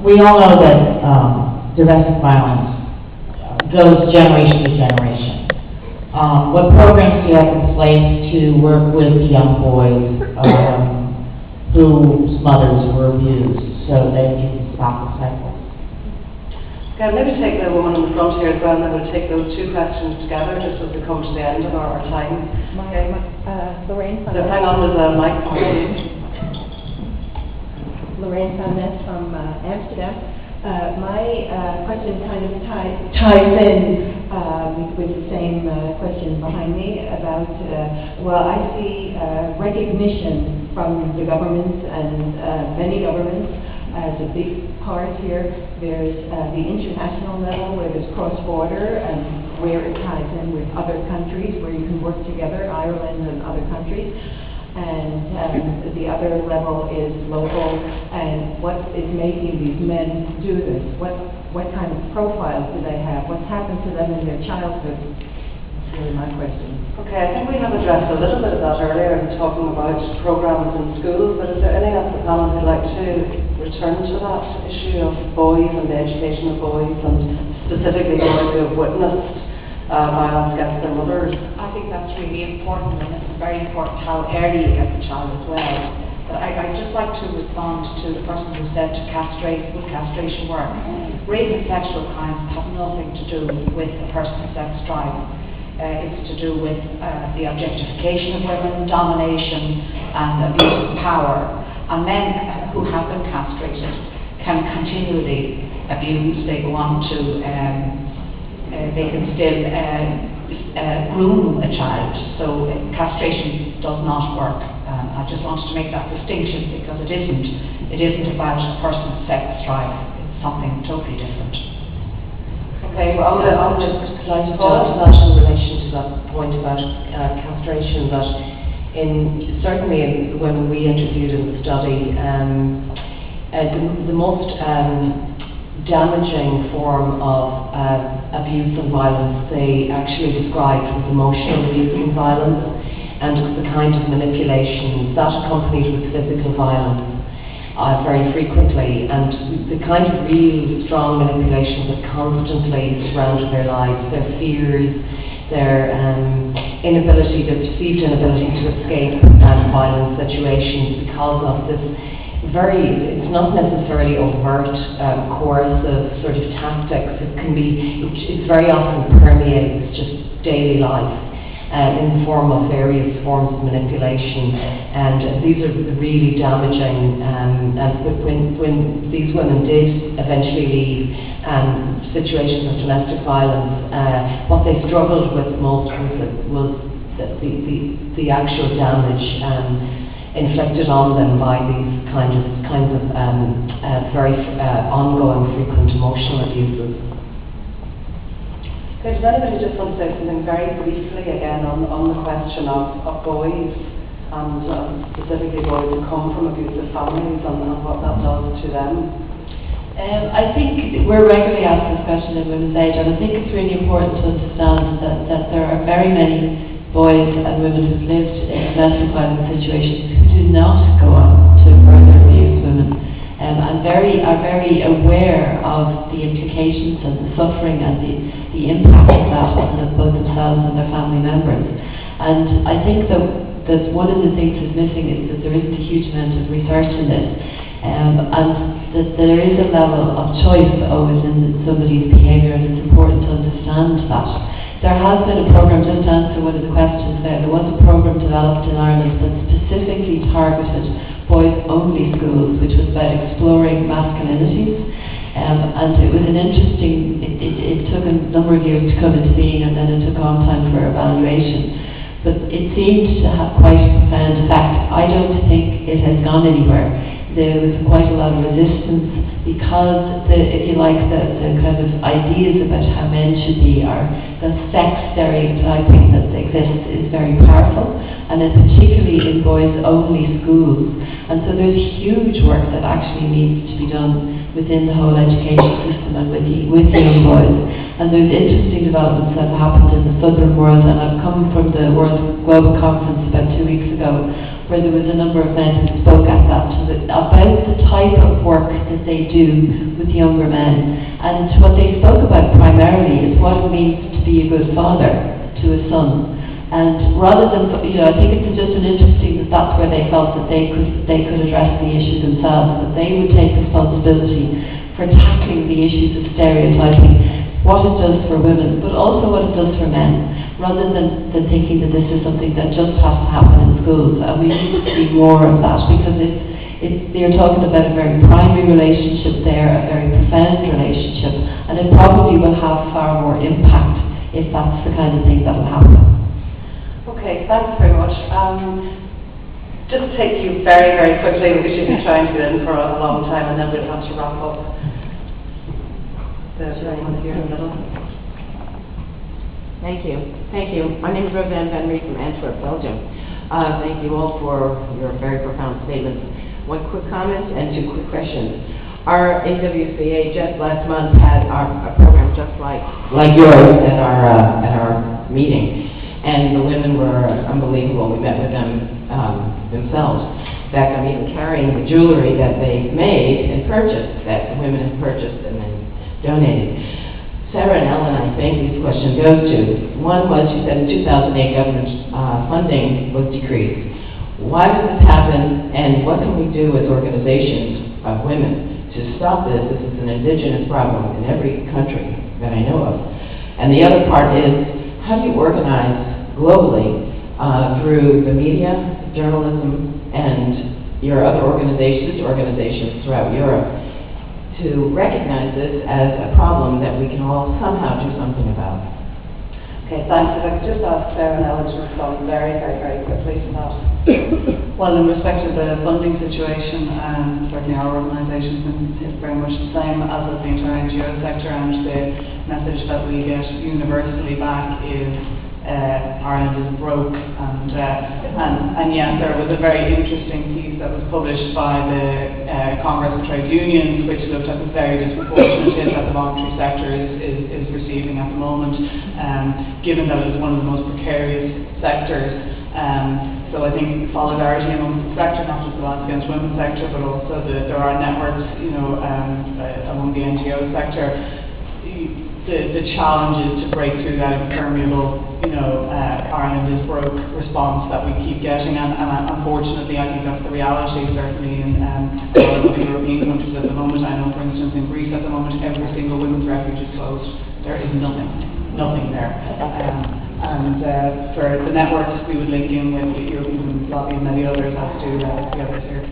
we all know that domestic violence goes generation to generation. What programs do you have in place to work with young boys whose mothers were abused so they can stop the cycle? Okay, I'll maybe take the woman in the front here as well, and then we'll take those two questions together just as we come to the end of our time. Okay. Lorraine. So hang on, there's a mic coming in. Lorraine Farnes from Amsterdam. My question kind of ties in with the same question behind me about, well, I see recognition from the governments and many governments as a big part here. There's the international level where there's cross-border and where it ties in with other countries where you can work together, Ireland and other countries. And the other level is local, and what is making these men do this? What kind of profiles do they have? What's happened to them in their childhood? That's really my question. Okay, I think we have addressed a little bit of that earlier in talking about programs in schools, but is there anything else the panel would like to return to that issue of boys and the education of boys, and specifically boys who have witnessed violence against their mothers? I think that's really important, and it's very important how early as a child as well. But I'd just like to respond to the person who said to castrate, would castration work? Rape and sexual crimes have nothing to do with a person's sex drive. It's to do with the objectification of women, domination and abuse of power. And men who have been castrated can continually abuse. They go on to they can still groom a child, so castration does not work. I just wanted to make that distinction because it isn't about a person's sex drive. It's something totally different. Okay, well, I'll just like to add to that in relation to that point about castration, that certainly when we interviewed in the study, the most damaging form of abuse and violence they actually described was emotional abuse and violence, and the kind of manipulation that accompanied with physical violence very frequently, and the kind of real strong manipulation that constantly surrounded their lives, their fears, their perceived inability to escape violent situations because of this it's not necessarily overt, coercive sort of tactics. It's very often permeates just daily life in the form of various forms of manipulation, and these are really damaging. And when these women did eventually leave situations of domestic violence, what they struggled with most was the actual damage inflicted on them by these kinds of very ongoing, frequent emotional abuses. Okay, does anybody just want to say something very briefly again on the question of boys, and specifically boys who come from abusive families, and what that does to them? I think we're regularly asked this question in Women's Age, and I think it's really important to understand that there are very many boys and women who've lived in domestic violence situations who do not go on to further abuse women, and are very aware of the implications and the suffering and the impact of that on both themselves and their family members. And I think that one of the things that's missing is that there isn't a huge amount of research in this, and that there is a level of choice always in somebody's behaviour, and it's important to understand that. There has been a programme, just to answer one of the questions there was a programme developed in Ireland that specifically targeted boys-only schools, which was about exploring masculinities, and it was an interesting, it took a number of years to come into being, and then it took a long time for evaluation. But it seemed to have quite a profound effect. I don't think it has gone anywhere. There was quite a lot of resistance because the kind of ideas about how men should be, or the sex stereotyping that exists, is very powerful, and it's particularly in boys-only schools. And so there's huge work that actually needs to be done within the whole education system and with young boys. And there's interesting developments that have happened in the southern world, and I've come from the World Global Conference about 2 weeks ago, where there was a number of men who spoke at that, about the type of work that they do with younger men. And what they spoke about primarily is what it means to be a good father to a son. And rather than, I think it's just an interesting that that's where they felt that they could address the issue themselves, that they would take responsibility for tackling the issues of stereotyping, what it does for women, but also what it does for men, rather than thinking that this is something that just has to happen in schools. And we need to see more of that, because you're talking about a very primary relationship there, a very profound relationship, and it probably will have far more impact if that's the kind of thing that will happen. Okay, thanks very much. Just take you very, very quickly, we should be trying to get in for a long time, and then we'll have to wrap up. The gentleman here in the middle. Thank you. My name is Roseanne Van Reed from Antwerp, Belgium. Thank you all for your very profound statements. One quick comment and two quick questions. Our AWCA just last month had a program just like yours at our meeting. And the women were unbelievable. We met with them themselves. In fact, I'm even carrying the jewelry that they made and purchased, that the women have purchased and then donated. Sarah and Ellen, I think this question goes to. One was, you said in 2008 government funding was decreased. Why did this happen, and what can we do as organizations of women to stop this? This is an indigenous problem in every country that I know of. And the other part is, how do you organize globally through the media, journalism, and your other organizations throughout Europe to recognize this as a problem that we can all somehow do something about? Okay, thanks. If I could just ask Sarah and Ellen to respond very, very, very quickly to that. Well, in respect to the funding situation, certainly our organisation is very much the same as with the entire NGO sector, and the message that we get universally back is Ireland is broke, and yet there was a very interesting piece that was published by the Congress of Trade Unions, which looked at the very disproportionate hit that the voluntary sector is receiving at the moment, given that it is one of the most precarious sectors. So I think solidarity amongst the sector, not just the Violence Against Women sector, but also there are networks, among the NGO sector. The challenge is to break through that impermeable, Ireland is broke response that we keep getting, and unfortunately I think that's the reality, certainly in a lot of the European countries at the moment. I know, for instance, in Greece at the moment, every single women's refuge is closed. There is nothing there. And for the networks, we would link in with the European Women's Lobby and many others, as do the others here.